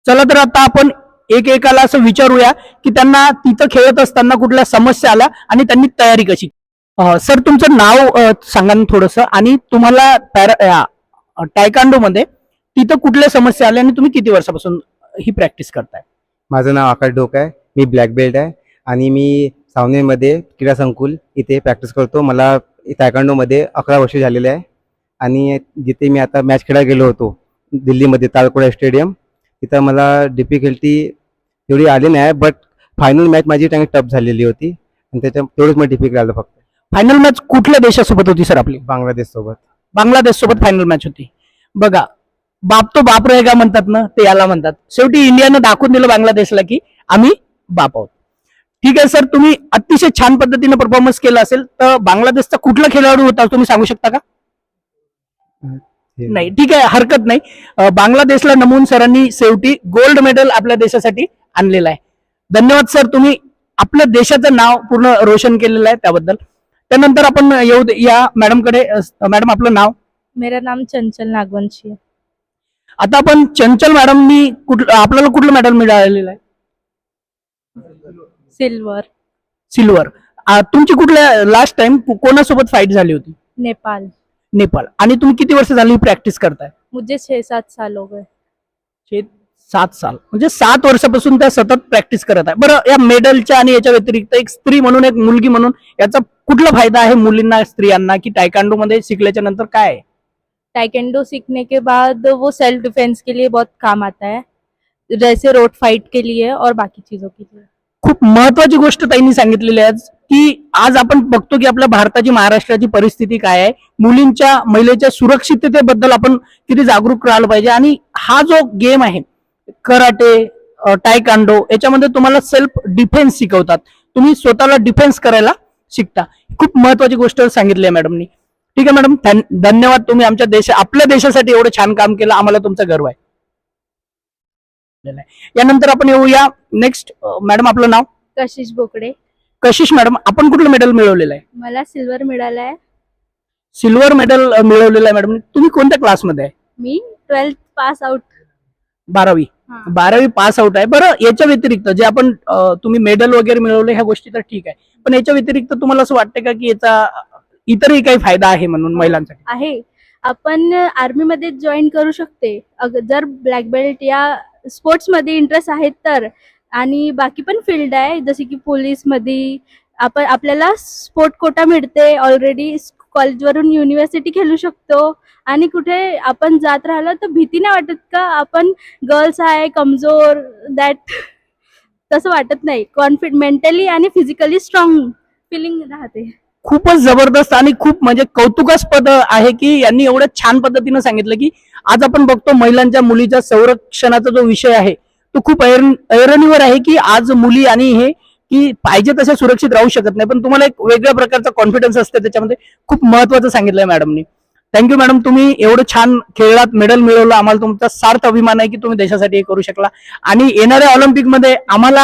चला तर आता आपण एकेकाला असं विचारूया की त्यांना तिथं खेळत असताना कुठल्या समस्या आल्या आणि त्यांनी तयारी कशी. सर तुमचं नाव सांगा ना थोडंसं, आणि तुम्हाला टायकांडो मध्ये तिथं कुठल्या समस्या आल्या आणि तुम्ही किती वर्षापासून ही प्रॅक्टिस करताय. माझं नाव आकाश डोक आहे. मी ब्लॅक बेल्ट आहे आणि मी सावनेमध्ये क्रीडा संकुल इथे प्रॅक्टिस करतो. मला तायकांडोमध्ये 11 वर्ष झालेले आहे आणि जिथे मी आता मॅच खेळायला गेलो होतो दिल्लीमध्ये तालकोडा स्टेडियम, तिथं मला डिफिकल्टी एवढी आली नाही, बट फायनल मॅच माझी चांगली टफ झालेली होती आणि तेवढंच मला डिफिकल्ट आलं फक्त. फायनल मॅच कुठल्या देशासोबत होती सर आपली. बांगलादेश सोबत. बांगलादेश सोबत फायनल मॅच होती. बघा, बाप तो बाप रहेगा म्हणतात ना, ते याला म्हणतात. शेवटी इंडियानं दाखवून दिलं बांगलादेशला की आम्ही बाप आहोत. ठीक आहे सर, तुम्ही अतिशय छान पद्धतीने परफॉर्मन्स केला असेल तर बांगलादेशचा कुठला खेळाडू होता तुम्ही सांगू शकता का. नाही, ठीक आहे, हरकत नाही. बांगलादेशला नमून सरांनी शेवटी गोल्ड मेडल आपल्या देशासाठी आणलेलं आहे. धन्यवाद सर, तुम्ही आपल्या देशाचं नाव पूर्ण रोशन केलेलं आहे त्याबद्दल. त्यानंतर आपण येऊ या मॅडमकडे. मॅडम आपलं नाव. मेरा नाम चंचल नागवंशी है. आता आपण चंचल मॅडमनी आपल्याला कुठलं मेडल मिळालेलं आहे. सिल्वर. सिल्वर. तुमची कुठल्या लास्ट टाइम कोणासोबत फाईट झाली होती. नेपाल. नेपाळ. आणि तुम्ही किती वर्ष झाली प्रॅक्टिस करताय. मुझे 6-7 साल हो गए. 7 साल म्हणजे 7 वर्षापासून त्या सतत प्रॅक्टिस करत आहे. बरं, या मेडलच्या आणि याच्या व्यतिरिक्त एक स्त्री म्हणून, एक मुलगी म्हणून याचा कुठला फायदा आहे मुलींना, स्त्रियांना, की टायकांडो मध्ये शिकल्याच्या नंतर काय आहे. टाइकेंडो सीखने के बाद वो सेल्फ डिफेंस के लिए बहुत काम आता है, जैसे रोड फाइट के लिए और बाकी चीजों के लिए. खूप महत्वाची गोष्ट ताईंनी सांगितलेली आहे की आज आपण बघतो की आपल्या भारताची, महाराष्ट्राची परिस्थिती काय आहे. मुलींच्या, महिलेच्या सुरक्षिततेबद्दल आपण किती जागरूक राहिलं पाहिजे. आणि हा जो गेम आहे कराटे, टायकांडो, याच्यामध्ये तुम्हाला सेल्फ डिफेन्स शिकवतात. तुम्ही स्वतःला डिफेन्स करायला शिकता. खूप महत्वाची गोष्ट सांगितली आहे मॅडमनी. ठीक आहे मॅडम, धन्यवाद. तुम्ही आपल्या देशासाठी एवढं छान काम केलं, आम्हाला तुमचा गर्व आहे. यानंतर आपण येऊया नेक्स्ट. मॅडम आपलं नाव. कशिश बोकडे. कशिश मॅडम, आपण कुठलं मेडल मिळवलेलं आहे. मला सिल्वर मिळाला आहे. सिल्वर मेडल मिळवलेलं आहे मॅडम. तुम्ही कोणत्या क्लासमध्ये आहे. मी 12th पास आउट. 12वी पास आउट आहे. बरं, याच्या व्यतिरिक्त जे आपण तुम्ही मेडल वगैरे मिळवले ह्या गोष्टी तर ठीक आहे, पण याच्या व्यतिरिक्त तुम्हाला असं वाटतं का की याचा इतरही काही फायदा आहे म्हणून महिलांसाठी. आहे. आपण आर्मी मध्ये जॉईन करू शकते जर ब्लॅक बेल्ट या स्पोर्ट्स मध्ये इंटरेस्ट आहे तर. आणि बाकी पण फील्ड आहे, जसे की पोलीस मध्ये आपल्याला स्पोर्ट कोटा मिळते. ऑलरेडी कॉलेजवरून युनिव्हर्सिटी खेळू शकतो. आणि कुठे आपण जात राहिलो तर भीती नाही वाटत का, आपण गर्ल्स आहे कमजोर, दॅट तसं वाटत नाही. मेंटली आणि फिजिकली स्ट्रॉंग फिलिंग राहते. खूपच जबरदस्त आणि खूप म्हणजे कौतुकास्पद आहे की यांनी एवढ्या छान पद्धतीनं सांगितलं की आज आपण बघतो महिलांच्या, मुलीच्या संरक्षणाचा जो विषय आहे तो खूप ऐरणीवर आहे की आज मुली आणि हे की पाहिजे तसे सुरक्षित राहू शकत नाही, पण तुम्हाला एक वेगळ्या प्रकारचा कॉन्फिडन्स असते त्याच्यामध्ये. खूप महत्वाचं सांगितलंय मॅडमनी. थँक्यू मॅडम, तुम्ही एवढं छान खेळात, मेडल मिळवलं. आम्हाला तुमचा सार्थ अभिमान आहे की तुम्ही देशासाठी हे करू शकला आणि येणाऱ्या ऑलिम्पिकमध्ये आम्हाला